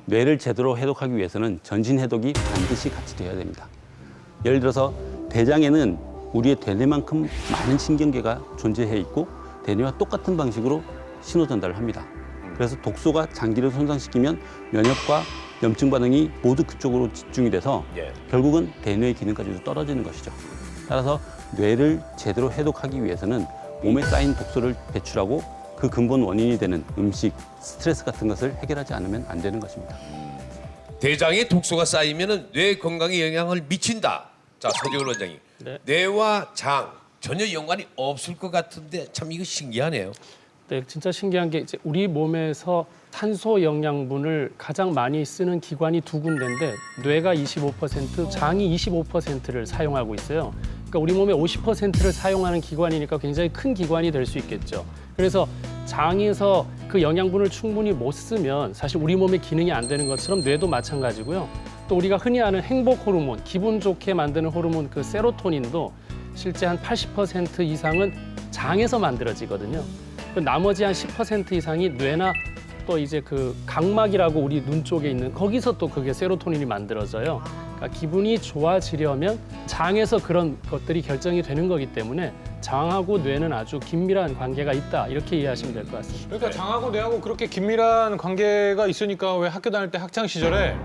뇌를 제대로 해독하기 위해서는 전신 해독이 반드시 같이 돼야 됩니다. 예를 들어서 대장에는 우리의 대뇌만큼 많은 신경계가 존재해 있고 대뇌와 똑같은 방식으로 신호 전달을 합니다. 그래서 독소가 장기를 손상시키면 면역과 염증 반응이 모두 그쪽으로 집중이 돼서 결국은 대뇌의 기능까지도 떨어지는 것이죠. 따라서 뇌를 제대로 해독하기 위해서는 몸에 쌓인 독소를 배출하고 그 근본 원인이 되는 음식, 스트레스 같은 것을 해결하지 않으면 안 되는 것입니다. 대장에 독소가 쌓이면 뇌 건강에 영향을 미친다. 자, 서재걸 원장님. 네. 뇌와 장 전혀 연관이 없을 것 같은데 참 이거 신기하네요. 네, 진짜 신기한 게 이제 우리 몸에서 탄소 영양분을 가장 많이 쓰는 기관이 두 군데인데 뇌가 25%, 장이 25%를 사용하고 있어요. 그러니까 우리 몸의 50%를 사용하는 기관이니까 굉장히 큰 기관이 될 수 있겠죠. 그래서 장에서 그 영양분을 충분히 못 쓰면 사실 우리 몸의 기능이 안 되는 것처럼 뇌도 마찬가지고요. 또 우리가 흔히 아는 행복 호르몬, 기분 좋게 만드는 호르몬 그 세로토닌도 실제 한 80% 이상은 장에서 만들어지거든요. 그 나머지 한 10% 이상이 뇌나 또 이제 그 각막이라고 우리 눈 쪽에 있는 거기서 또 그게 세로토닌이 만들어져요. 그러니까 기분이 좋아지려면 장에서 그런 것들이 결정이 되는 거기 때문에 장하고 뇌는 아주 긴밀한 관계가 있다 이렇게 이해하시면 될 것 같습니다. 그러니까 장하고 뇌하고 그렇게 긴밀한 관계가 있으니까 왜 학교 다닐 때 학창 시절에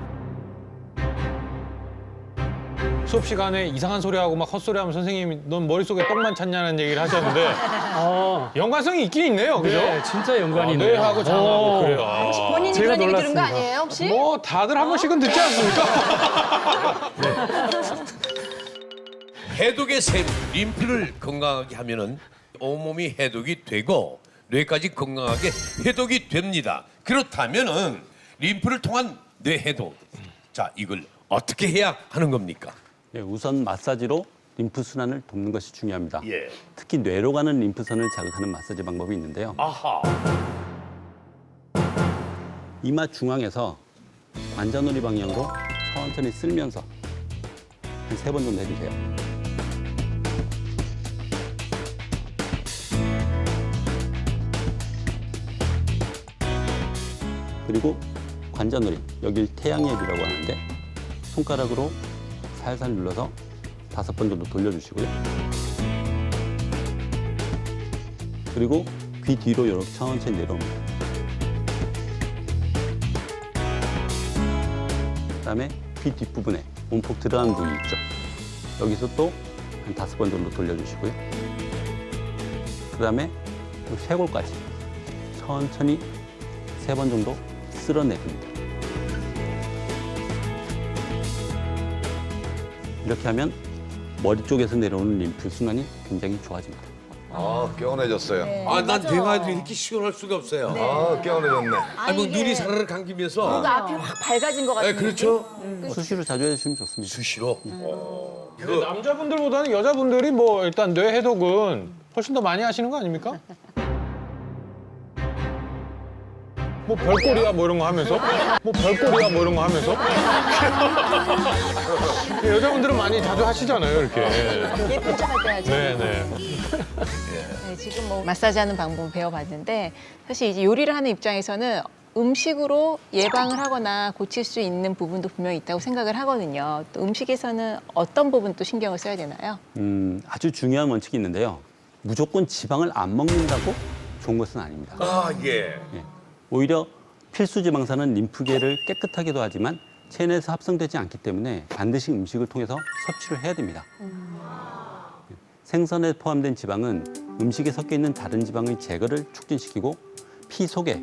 수업 시간에 이상한 소리 하고 막 헛소리하면 선생님이 넌 머릿속에 똥만 찼냐는 얘기를 하셨는데 연관성이 있긴 있네요, 그죠? 네, 진짜 연관이 있네요. 뇌하고 장하고 그래요. 혹시 본인이 제가 그런 얘기 들은 거 놀랐습니다. 아니에요, 혹시? 뭐 다들 한 번씩은 듣지 않습니까? 해독의 셈, 림프를 건강하게 하면은 온몸이 해독이 되고 뇌까지 건강하게 해독이 됩니다. 그렇다면은 림프를 통한 뇌 해독. 자, 이걸 어떻게 해야 하는 겁니까? 네, 우선 마사지로 림프 순환을 돕는 것이 중요합니다. 예. 특히 뇌로 가는 림프선을 자극하는 마사지 방법이 있는데요. 아하. 이마 중앙에서 관자놀이 방향으로 천천히 쓸면서 한 3번 정도 해주세요. 그리고 관자놀이, 여길 태양의 앱이라고 하는데 손가락으로 살살 눌러서 5번 정도 돌려주시고요. 그리고 귀 뒤로 이렇게 천천히 내려옵니다. 그다음에 귀 뒷부분에 온폭 들어가는 부위 있죠. 여기서 또 한 5번 정도 돌려주시고요. 그다음에 쇄골까지 천천히 3번 정도 쓸어내립니다. 이렇게 하면 머리 쪽에서 내려오는 림프 순환이 굉장히 좋아집니다. 아, 개운해졌어요. 아, 난 뇌가 이렇게 시원할 수가 없어요. 아, 개운해졌네. 아니, 뭐 눈이 사르르 감기면서. 뭔가 앞이 확 밝아진 것 같은 네, 그렇죠. 수시로 자주 해주시면 좋습니다. 수시로. 근데 남자분들보다는 여자분들이 뭐 일단 뇌 해독은 훨씬 더 많이 하시는 거 아닙니까? 뭐 별꼴이야 뭐 이런 거 하면서 뭐 별꼴이야 뭐 이런 거 하면서 여자분들은 많이 자주 하시잖아요 이렇게. 예쁜 척할 때 하죠. 네네. 네, 지금 뭐 마사지하는 방법을 배워봤는데 사실 이제 요리를 하는 입장에서는 음식으로 예방을 하거나 고칠 수 있는 부분도 분명히 있다고 생각을 하거든요. 또 음식에서는 어떤 부분 또 신경을 써야 되나요? 아주 중요한 원칙이 있는데요. 무조건 지방을 안 먹는다고 좋은 것은 아닙니다. 아, 예. 예. 오히려 필수 지방산은 림프계를 깨끗하게도 하지만 체내에서 합성되지 않기 때문에 반드시 음식을 통해서 섭취를 해야 됩니다. 생선에 포함된 지방은 음식에 섞여 있는 다른 지방의 제거를 촉진시키고 피 속에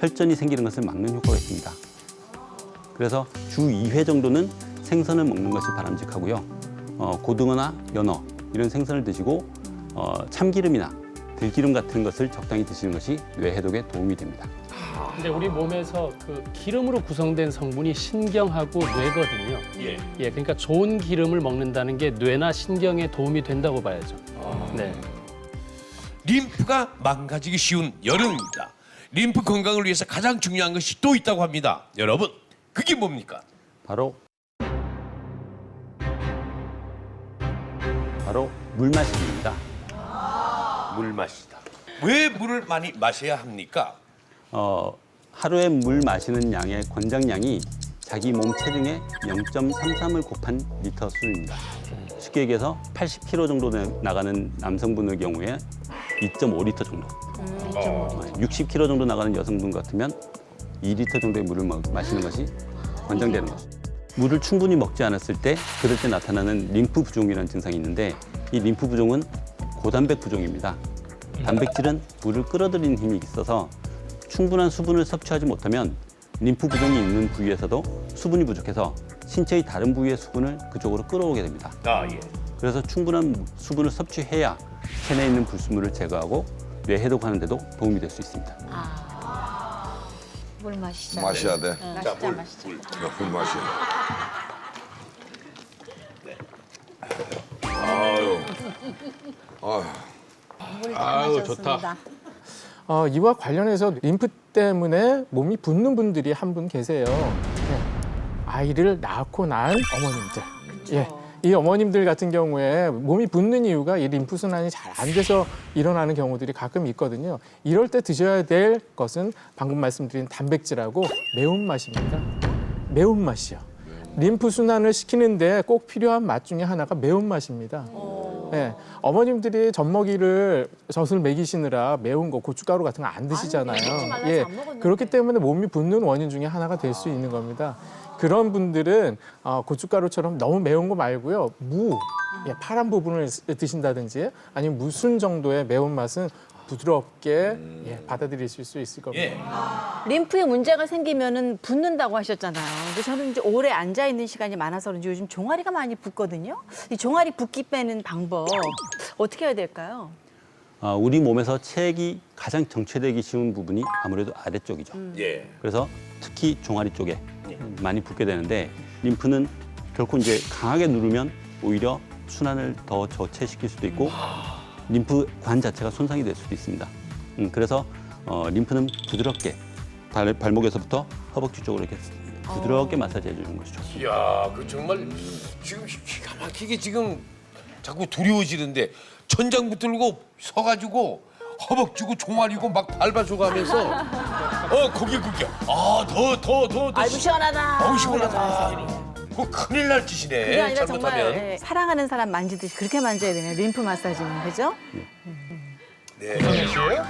혈전이 생기는 것을 막는 효과가 있습니다. 그래서 주 2회 정도는 생선을 먹는 것이 바람직하고요. 고등어나 연어 이런 생선을 드시고 참기름이나 들기름 같은 것을 적당히 드시는 것이 뇌 해독에 도움이 됩니다. 근데 우리 몸에서 그 기름으로 구성된 성분이 신경하고 뇌거든요. 예. 예, 그러니까 좋은 기름을 먹는다는 게 뇌나 신경에 도움이 된다고 봐야죠. 네. 림프가 망가지기 쉬운 여름입니다. 림프 건강을 위해서 가장 중요한 것이 또 있다고 합니다. 여러분, 그게 뭡니까? 바로 물 마시기입니다. 물 마시다. 왜 물을 많이 마셔야 합니까? 하루에 물 마시는 양의 권장량이 자기 몸 체중의 0.33을 곱한 리터 수준입니다. 쉽게 얘기해서 80kg 정도 나가는 남성분의 경우에 2.5리터 정도, 60kg 정도 나가는 여성분 같으면 2리터 정도의 물을 마시는 것이 권장되는 것입니다. 물을 충분히 먹지 않았을 때 그럴 때 나타나는 림프 부종이라는 증상이 있는데 이 림프 부종은 고단백 부종입니다. 단백질은 물을 끌어들이는 힘이 있어서 충분한 수분을 섭취하지 못하면 림프 부종이 있는 부위에서도 수분이 부족해서 신체의 다른 부위의 수분을 그쪽으로 끌어오게 됩니다. 예. 그래서 충분한 수분을 섭취해야 체내에 있는 불순물을 제거하고 뇌 해독하는 데도 도움이 될 수 있습니다. 물 마시자. 마셔야 돼. 자, 물. 물 마셔야 돼. 아유, 좋다. 이와 관련해서 림프 때문에 몸이 붓는 분들이 한 분 계세요. 네. 아이를 낳고 난 어머님들. 예. 이 어머님들 같은 경우에 몸이 붓는 이유가 이 림프 순환이 잘 안 돼서 일어나는 경우들이 가끔 있거든요. 이럴 때 드셔야 될 것은 방금 말씀드린 단백질하고 매운맛입니다. 매운맛이요. 림프 순환을 시키는데 꼭 필요한 맛 중에 하나가 매운맛입니다. 네, 어머님들이 젖먹이를 젖을 먹이시느라 매운 거 고춧가루 같은 거 안 드시잖아요. 예, 그렇기 때문에 몸이 붓는 원인 중에 하나가 될 수 있는 겁니다. 그런 분들은 고춧가루처럼 너무 매운 거 말고요. 예, 파란 부분을 드신다든지 아니면 무순 정도의 매운맛은 부드럽게 받아들이실 수 있을 겁니다. 예. 림프에 문제가 생기면은 붓는다고 하셨잖아요. 근데 저는 이제 오래 앉아 있는 시간이 많아서 그런지 요즘 종아리가 많이 붓거든요. 이 종아리 붓기 빼는 방법 어떻게 해야 될까요? 우리 몸에서 체액이 가장 정체되기 쉬운 부분이 아무래도 아래쪽이죠. 예. 그래서 특히 종아리 쪽에 많이 붓게 되는데 림프는 결코 이제 강하게 누르면 오히려 순환을 더 저체시킬 수도 있고 림프 관 자체가 손상이 될 수도 있습니다. 그래서 림프는 부드럽게 발목에서부터 허벅지 쪽으로 이렇게 부드럽게 마사지해 주는 것이 좋습니다. 이야, 그 정말 지금 기가 막히게 지금 자꾸 두려워지는데 천장 붙들고 서가지고 허벅지고 종아리고 막 밟아줘가면서 거기 더 아이고 시원하다. 어우 시원하다. 그 큰일 날 짓이네. 그게 아니라 잘못하면. 정말 사랑하는 사람 만지듯이 그렇게 만져야 되네요. 림프 마사지는 그죠? 네. 씨예요?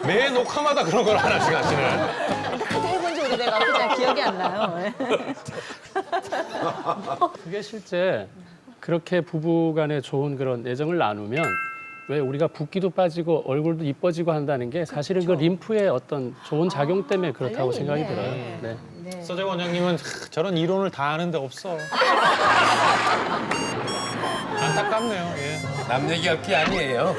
매 녹화마다 그런 걸 하나씩 하시네. 하도 해본 지 오래돼서 그냥 기억이 안 나요. 그게 실제 그렇게 부부간에 좋은 그런 애정을 나누면 왜 우리가 붓기도 빠지고 얼굴도 이뻐지고 한다는 게 사실은 그 림프의 어떤 좋은 작용 때문에 그렇다고 생각이 들어요. 네. 서재 원장님은 저런 이론을 다 아는데 없어. 안타깝네요. 예. 남 얘기할 게 아니에요.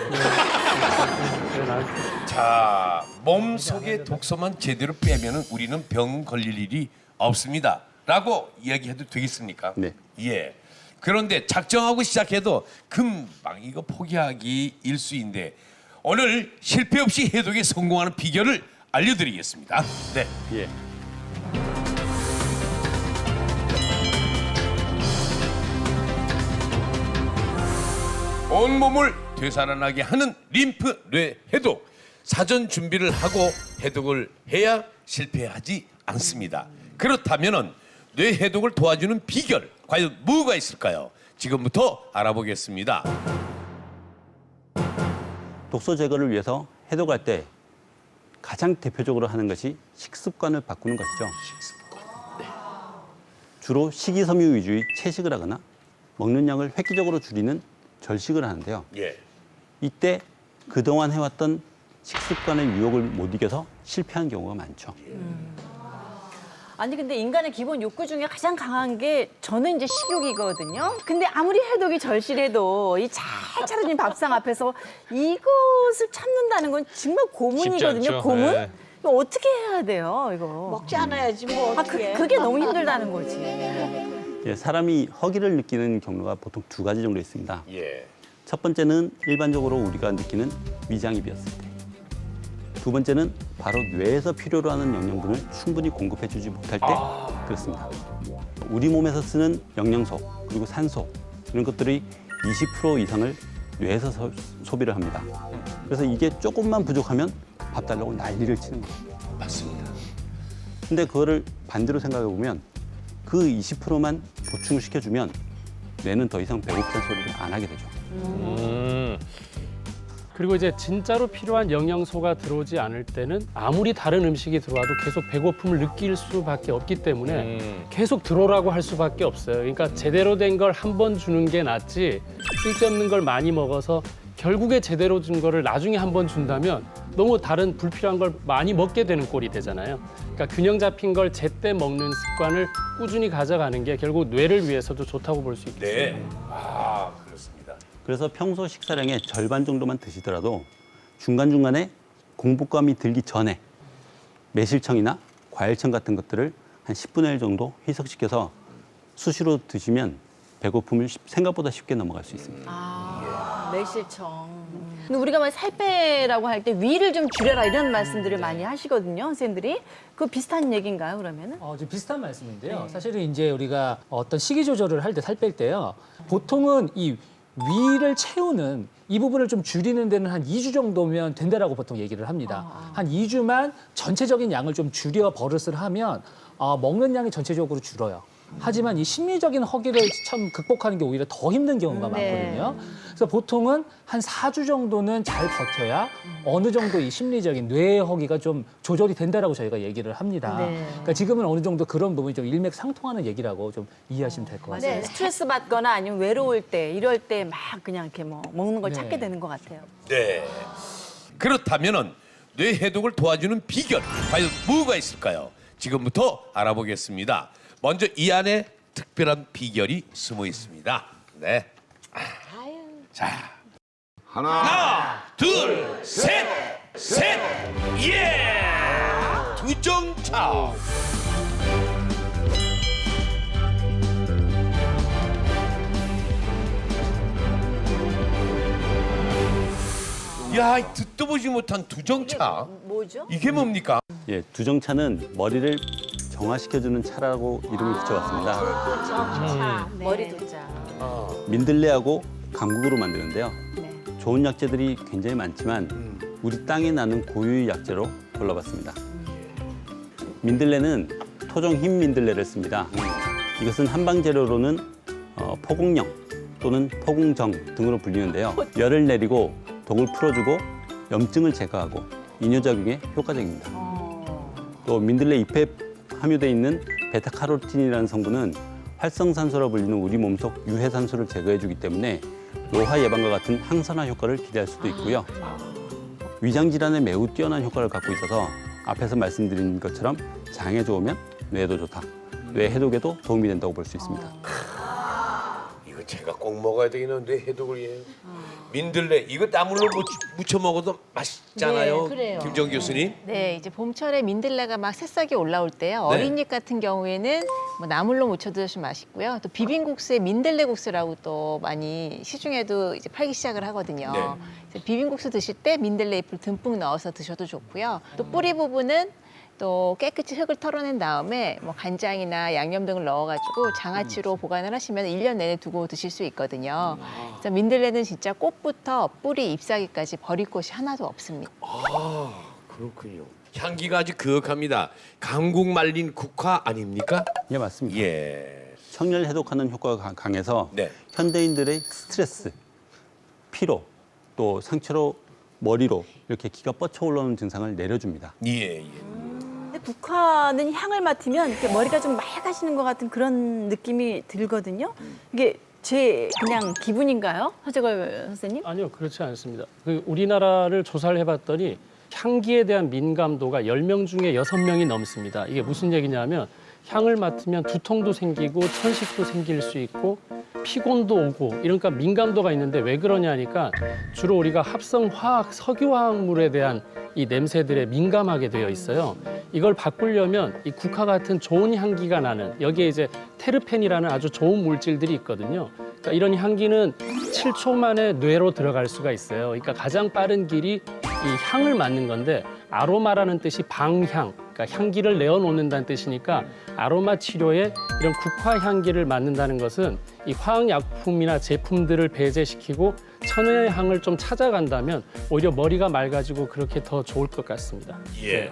그래, 난 자, 몸속의 독소만 제대로 빼면은 우리는 병 걸릴 일이 없습니다. 라고 이야기해도 되겠습니까? 네. 예. 그런데 작정하고 시작해도 금방 이거 포기하기 일수인데 오늘 실패 없이 해독에 성공하는 비결을 알려드리겠습니다. 네. 예. 온몸을 되살아나게 하는 림프 뇌 해독. 사전 준비를 하고 해독을 해야 실패하지 않습니다. 그렇다면은 뇌 해독을 도와주는 비결 과연 뭐가 있을까요? 지금부터 알아보겠습니다. 독소 제거를 위해서 해독할 때 가장 대표적으로 하는 것이 식습관을 바꾸는 것이죠. 주로 식이섬유 위주의 채식을 하거나 먹는 양을 획기적으로 줄이는 절식을 하는데요. 예. 이때 그동안 해왔던 식습관의 유혹을 못 이겨서 실패한 경우가 많죠. 아니 근데 인간의 기본 욕구 중에 가장 강한 게 저는 이제 식욕이거든요. 근데 아무리 해독이 절실해도 이 잘 차려진 밥상 앞에서 이것을 참는다는 건 정말 쉽지 고문이거든요. 않죠. 고문? 네. 이거 어떻게 해야 돼요, 이거? 먹지 않아야지 뭐 어떻게. 그게 너무 힘들다는 거지. 예, 사람이 허기를 느끼는 경로가 보통 두 가지 정도 있습니다. 예. 첫 번째는 일반적으로 우리가 느끼는 위장이 비었을 때. 두 번째는 바로 뇌에서 필요로 하는 영양분을 충분히 공급해주지 못할 때 그렇습니다. 우리 몸에서 쓰는 영양소 그리고 산소 이런 것들이 20% 이상을 뇌에서 소비를 합니다. 그래서 이게 조금만 부족하면 밥 달라고 난리를 치는 거예요. 맞습니다. 근데 그거를 반대로 생각해 보면 그 20%만 보충을 시켜주면 뇌는 더 이상 배고프다는 소리를 안 하게 되죠. 그리고 이제 진짜로 필요한 영양소가 들어오지 않을 때는 아무리 다른 음식이 들어와도 계속 배고픔을 느낄 수밖에 없기 때문에 계속 들어오라고 할 수밖에 없어요. 그러니까 제대로 된 걸 한 번 주는 게 낫지 쓸데없는 걸 많이 먹어서 결국에 제대로 준 거를 나중에 한 번 준다면 너무 다른 불필요한 걸 많이 먹게 되는 꼴이 되잖아요. 그러니까 균형 잡힌 걸 제때 먹는 습관을 꾸준히 가져가는 게 결국 뇌를 위해서도 좋다고 볼 수 있겠어요. 네. 아, 그렇습니다. 그래서 평소 식사량의 절반 정도만 드시더라도 중간중간에 공복감이 들기 전에 매실청이나 과일청 같은 것들을 한 10분의 1 정도 희석시켜서 수시로 드시면 배고픔을 생각보다 쉽게 넘어갈 수 있습니다. 매실청. 근데 우리가 막 살 빼라고 할 때 위를 좀 줄여라 이런 말씀들을 많이 하시거든요, 선생님들이. 그 비슷한 얘기인가요, 그러면은? 좀 비슷한 말씀인데요. 사실은 이제 우리가 어떤 식이 조절을 할 때 살 뺄 때요. 보통은 이 위를 채우는 이 부분을 좀 줄이는 데는 한 2주 정도면 된다라고 보통 얘기를 합니다. 한 2주만 전체적인 양을 좀 줄여 버릇을 하면 먹는 양이 전체적으로 줄어요. 하지만 이 심리적인 허기를 참 극복하는 게 오히려 더 힘든 경우가 많거든요. 그래서 보통은 한 4주 정도는 잘 버텨야 어느 정도 이 심리적인 뇌의 허기가 좀 조절이 된다라고 저희가 얘기를 합니다. 그러니까 지금은 어느 정도 그런 부분이 좀 일맥상통하는 얘기라고 좀 이해하시면 될 것 같아요. 네, 스트레스 받거나 아니면 외로울 때, 이럴 때 막 그냥 이렇게 뭐 먹는 걸 찾게 되는 것 같아요. 네. 그렇다면은 뇌 해독을 도와주는 비결 과연 뭐가 있을까요? 지금부터 알아보겠습니다. 먼저 이 안에 특별한 비결이 숨어 있습니다. 네. 자, 하나, 둘, 셋, 예! 두정차. 야, 듣도 보지 못한 두정차. 뭐죠? 이게 뭡니까? 예, 두정차는 머리를 정화시켜주는 차라고 이름을 붙여봤습니다. 머리 도자. 민들레하고 감국으로 만드는데요. 네. 좋은 약재들이 굉장히 많지만 우리 땅에 나는 고유의 약재로 골라봤습니다. 민들레는 토종 흰 민들레를 씁니다. 이것은 한방 재료로는 포공령 또는 포공정 등으로 불리는데요. 열을 내리고 독을 풀어주고 염증을 제거하고 이뇨작용에 효과적입니다. 또 민들레 잎에 함유되어 있는 베타카로틴이라는 성분은 활성산소라 불리는 우리 몸속 유해산소를 제거해주기 때문에 노화 예방과 같은 항산화 효과를 기대할 수도 있고요. 위장 질환에 매우 뛰어난 효과를 갖고 있어서 앞에서 말씀드린 것처럼 장에 좋으면 뇌에도 좋다. 뇌 해독에도 도움이 된다고 볼 수 있습니다. 이거 제가 꼭 먹어야 되겠는 뇌 해독을 위해. 민들레 이거 나물로 무쳐 먹어도 맛있잖아요. 네, 그래요. 김정 교수님. 네, 이제 봄철에 민들레가 막 새싹이 올라올 때요. 어린 잎 같은 경우에는 뭐 나물로 무쳐 드시면 맛있고요. 또 비빔국수에 민들레 국수라고 또 많이 시중에도 이제 팔기 시작을 하거든요. 네. 그래서 비빔국수 드실 때 민들레 잎을 듬뿍 넣어서 드셔도 좋고요. 또 뿌리 부분은 또 깨끗이 흙을 털어낸 다음에 뭐 간장이나 양념 등을 넣어가지고 장아찌로 보관을 하시면 1년 내내 두고 드실 수 있거든요. 그래서 민들레는 진짜 꽃부터 뿌리, 잎사귀까지 버릴 곳이 하나도 없습니다. 아, 그렇군요. 향기가 아주 그윽합니다. 강국 말린 국화 아닙니까? 예, 맞습니다. 예. 청열 해독하는 효과가 강해서 네. 현대인들의 스트레스, 피로, 또 상처로 머리로 이렇게 기가 뻗쳐 올라오는 증상을 내려줍니다. 예, 예. 근데 국화는 향을 맡으면 이렇게 머리가 좀 맑아지는 것 같은 그런 느낌이 들거든요. 이게 제 그냥 기분인가요? 서재걸 선생님? 아니요, 그렇지 않습니다. 우리나라를 조사를 해봤더니 향기에 대한 민감도가 10명 중에 6명이 넘습니다. 이게 무슨 얘기냐면 향을 맡으면 두통도 생기고 천식도 생길 수 있고 피곤도 오고 이러니까 민감도가 있는데 왜 그러냐니까 주로 우리가 합성 화학 석유화학물에 대한 이 냄새들에 민감하게 되어 있어요. 이걸 바꾸려면 이 국화 같은 좋은 향기가 나는 여기에 이제 테르펜이라는 아주 좋은 물질들이 있거든요. 그러니까 이런 향기는 7초 만에 뇌로 들어갈 수가 있어요. 그러니까 가장 빠른 길이 이 향을 맡는 건데 아로마라는 뜻이 방향, 그러니까 향기를 내어놓는다는 뜻이니까 아로마 치료에 이런 국화 향기를 맡는다는 것은 이 화학약품이나 제품들을 배제시키고 천연의 향을 좀 찾아간다면 오히려 머리가 맑아지고 그렇게 더 좋을 것 같습니다. 예.